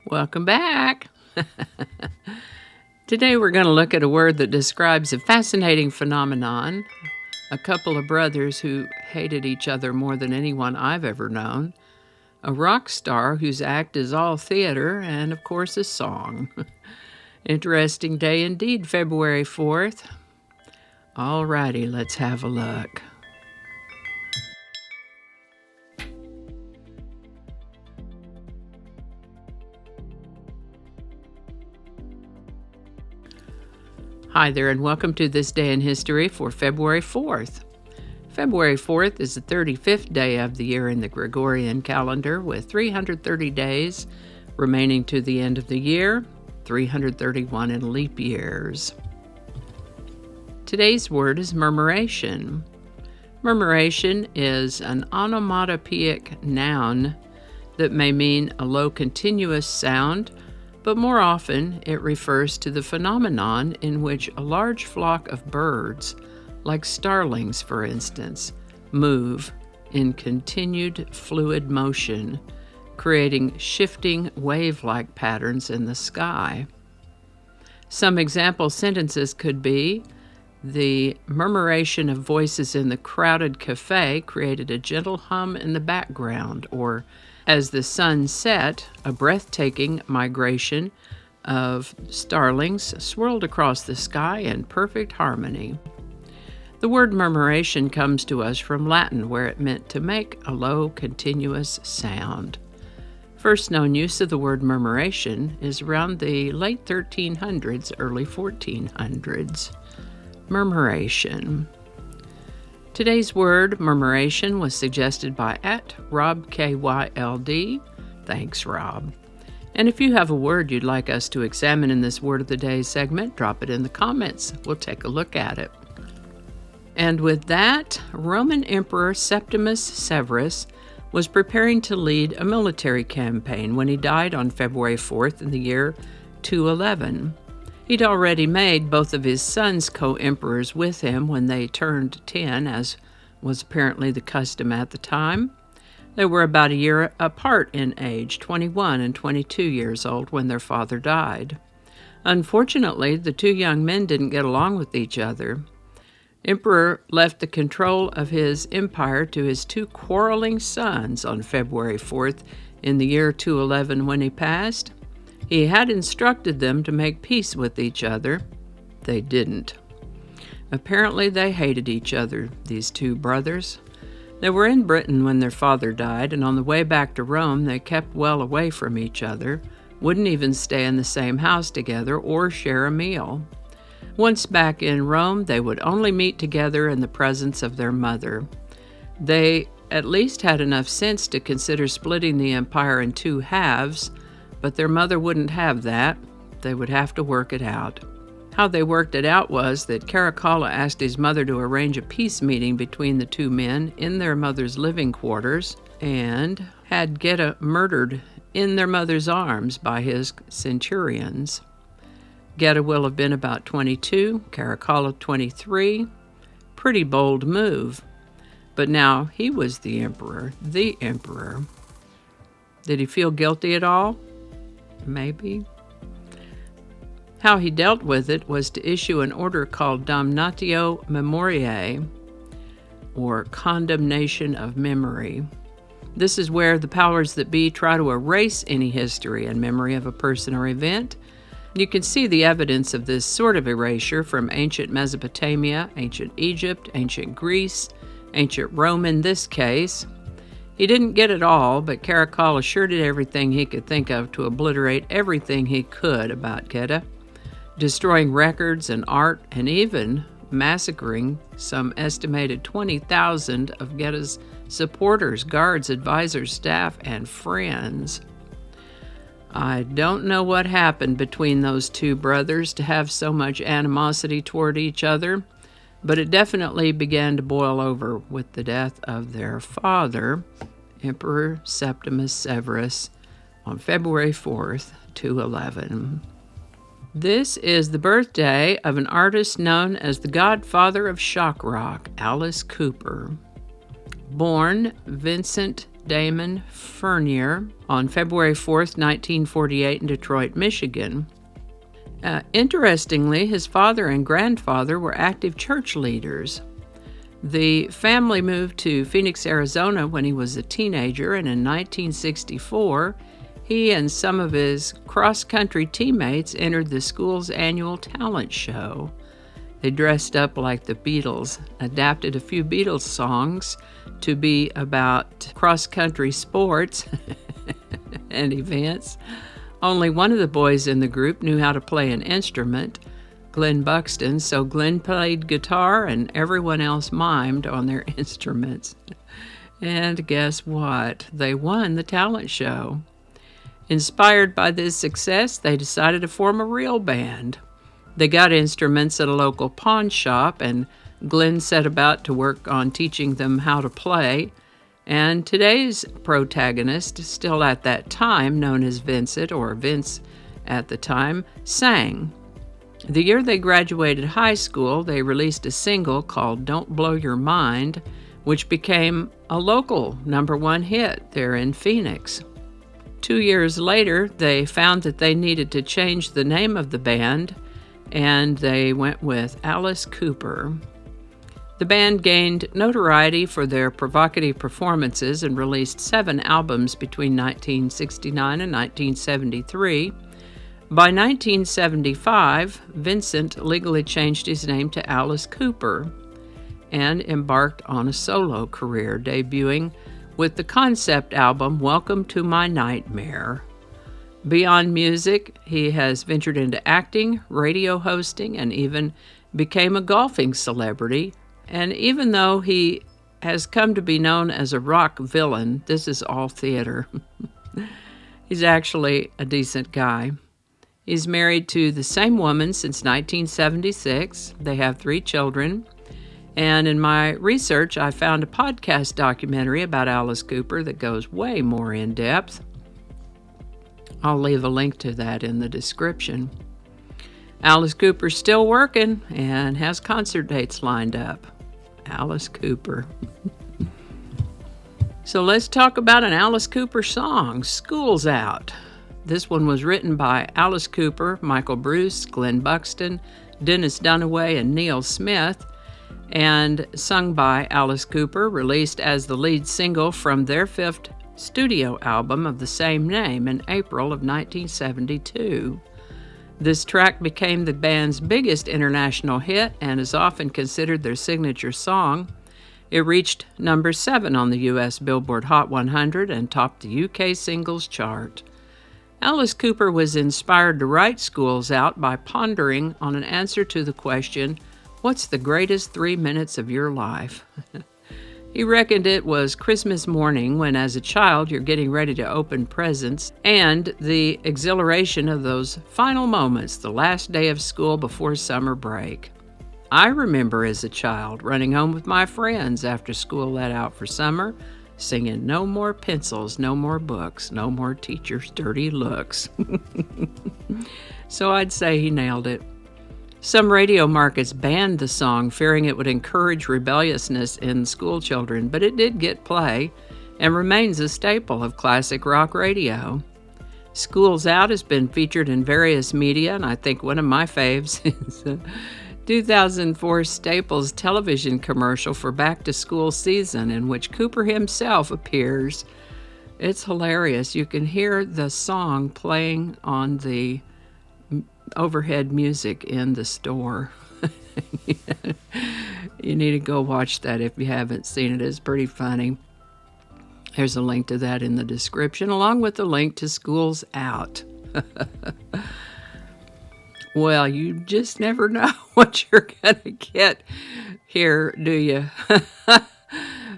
Welcome back. Today we're going to look at a word that describes a fascinating phenomenon. A couple of brothers who hated each other more than anyone I've ever known. A rock star whose act is all theater and, of course, a song. Interesting day indeed, February 4th. All righty, let's have a look. Hi there, and welcome to This Day in History for February 4th. February 4th is the 35th day of the year in the Gregorian calendar, with 330 days remaining to the end of the year, 331 in leap years. Today's word is murmuration. Murmuration is an onomatopoeic noun that may mean a low continuous sound, but more often it refers to the phenomenon in which a large flock of birds, like starlings for instance, move in continued fluid motion, creating shifting wave-like patterns in the sky. Some example sentences could be, the murmuration of voices in the crowded cafe created a gentle hum in the background, or as the sun set, a breathtaking migration of starlings swirled across the sky in perfect harmony. The word murmuration comes to us from Latin, where it meant to make a low, continuous sound. First known use of the word murmuration is around the late 1300s, early 1400s. Murmuration. Today's word, murmuration, was suggested by @RobKYLD. Thanks, Rob. And if you have a word you'd like us to examine in this Word of the Day segment, drop it in the comments. We'll take a look at it. And with that, Roman Emperor Septimus Severus was preparing to lead a military campaign when he died on February 4th in the year 211. He'd already made both of his sons co-emperors with him when they turned 10, as was apparently the custom at the time. They were about a year apart in age, 21 and 22 years old, when their father died. Unfortunately, the two young men didn't get along with each other. Emperor left the control of his empire to his two quarreling sons on February 4th in the year 211 when he passed. He had instructed them to make peace with each other. They didn't. Apparently they hated each other, these two brothers. They were in Britain when their father died, and on the way back to Rome they kept well away from each other, wouldn't even stay in the same house together or share a meal. Once back in Rome, they would only meet together in the presence of their mother. They at least had enough sense to consider splitting the empire in two halves, but their mother wouldn't have that. They would have to work it out. How they worked it out was that Caracalla asked his mother to arrange a peace meeting between the two men in their mother's living quarters and had Geta murdered in their mother's arms by his centurions. Geta will have been about 22, Caracalla 23. Pretty bold move. But now he was the emperor. Did he feel guilty at all? Maybe. How he dealt with it was to issue an order called damnatio memoriae, or condemnation of memory. This is where the powers that be try to erase any history and memory of a person or event. You can see the evidence of this sort of erasure from ancient Mesopotamia, ancient Egypt, ancient Greece, ancient Rome in this case. He didn't get it all, but Caracalla sure did everything he could think of to obliterate everything he could about Geta, destroying records and art, and even massacring some estimated 20,000 of Geta's supporters, guards, advisors, staff, and friends. I don't know what happened between those two brothers to have so much animosity toward each other, but it definitely began to boil over with the death of their father, Emperor Septimus Severus, on February 4th, 211. This is the birthday of an artist known as the godfather of shock rock, Alice Cooper. Born Vincent Damon Fernier on February 4th, 1948 in Detroit, Michigan. Interestingly, his father and grandfather were active church leaders. The family moved to Phoenix, Arizona when he was a teenager, and in 1964, he and some of his cross-country teammates entered the school's annual talent show. They dressed up like the Beatles, adapted a few Beatles songs to be about cross-country sports and events. Only one of the boys in the group knew how to play an instrument, Glenn Buxton, so Glenn played guitar and everyone else mimed on their instruments. And guess what? They won the talent show. Inspired by this success, they decided to form a real band. They got instruments at a local pawn shop, and Glenn set about to work on teaching them how to play. And today's protagonist, still at that time known as Vincent, or Vince at the time, sang. The year they graduated high school, they released a single called Don't Blow Your Mind, which became a local #1 hit there in Phoenix. 2 years later, they found that they needed to change the name of the band, and they went with Alice Cooper. The band gained notoriety for their provocative performances and released 7 albums between 1969 and 1973. By 1975, Vincent legally changed his name to Alice Cooper and embarked on a solo career, debuting with the concept album Welcome to My Nightmare. Beyond music, he has ventured into acting, radio hosting, and even became a golfing celebrity. And even though he has come to be known as a rock villain, this is all theater. He's actually a decent guy. He's married to the same woman since 1976. They have 3 children. And in my research, I found a podcast documentary about Alice Cooper that goes way more in depth. I'll leave a link to that in the description. Alice Cooper's still working and has concert dates lined up. Alice Cooper. So let's talk about an Alice Cooper song, School's Out. This one was written by Alice Cooper, Michael Bruce, Glenn Buxton, Dennis Dunaway, and Neil Smith, and sung by Alice Cooper, released as the lead single from their 5th studio album of the same name in April of 1972. This track became the band's biggest international hit and is often considered their signature song. It reached number 7 on the U.S. Billboard Hot 100 and topped the UK singles chart. Alice Cooper was inspired to write School's Out by pondering on an answer to the question, what's the greatest 3 minutes of your life? He reckoned it was Christmas morning when, as a child, you're getting ready to open presents, and the exhilaration of those final moments, the last day of school before summer break. I remember as a child running home with my friends after school let out for summer, singing no more pencils, no more books, no more teachers' dirty looks. So I'd say he nailed it. Some radio markets banned the song, fearing it would encourage rebelliousness in school children, but it did get play and remains a staple of classic rock radio. School's Out has been featured in various media, and I think one of my faves is a 2004 Staples television commercial for back-to-school season, in which Cooper himself appears. It's hilarious. You can hear the song playing on the overhead music in the store. You need to go watch that if you haven't seen it. It's pretty funny. There's a link to that in the description, along with the link to School's Out. Well, you just never know what you're going to get here, do you?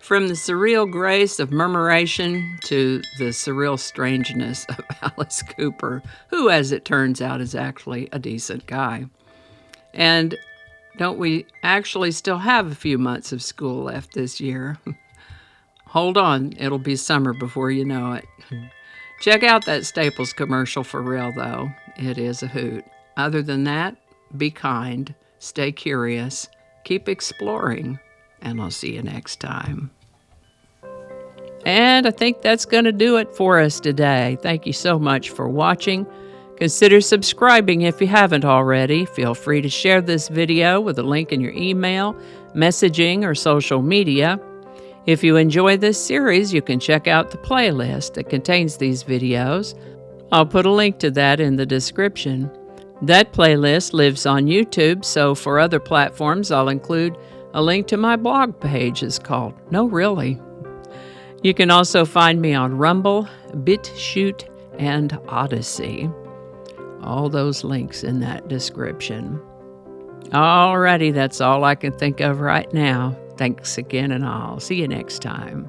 From the surreal grace of Murmuration to the surreal strangeness of Alice Cooper, who, as it turns out, is actually a decent guy. And don't we actually still have a few months of school left this year? Hold on, it'll be summer before you know it. Check out that Staples commercial for real, though. It is a hoot. Other than that, be kind, stay curious, keep exploring, and I'll see you next time. And I think that's going to do it for us today. Thank you so much for watching. Consider subscribing if you haven't already. Feel free to share this video with a link in your email, messaging, or social media. If you enjoy this series, you can check out the playlist that contains these videos. I'll put a link to that in the description. That playlist lives on YouTube, so for other platforms, I'll include a link to my blog page. It's called No Really. You can also find me on Rumble, BitChute, and Odyssey. All those links in that description. Alrighty, that's all I can think of right now. Thanks again, and I'll see you next time.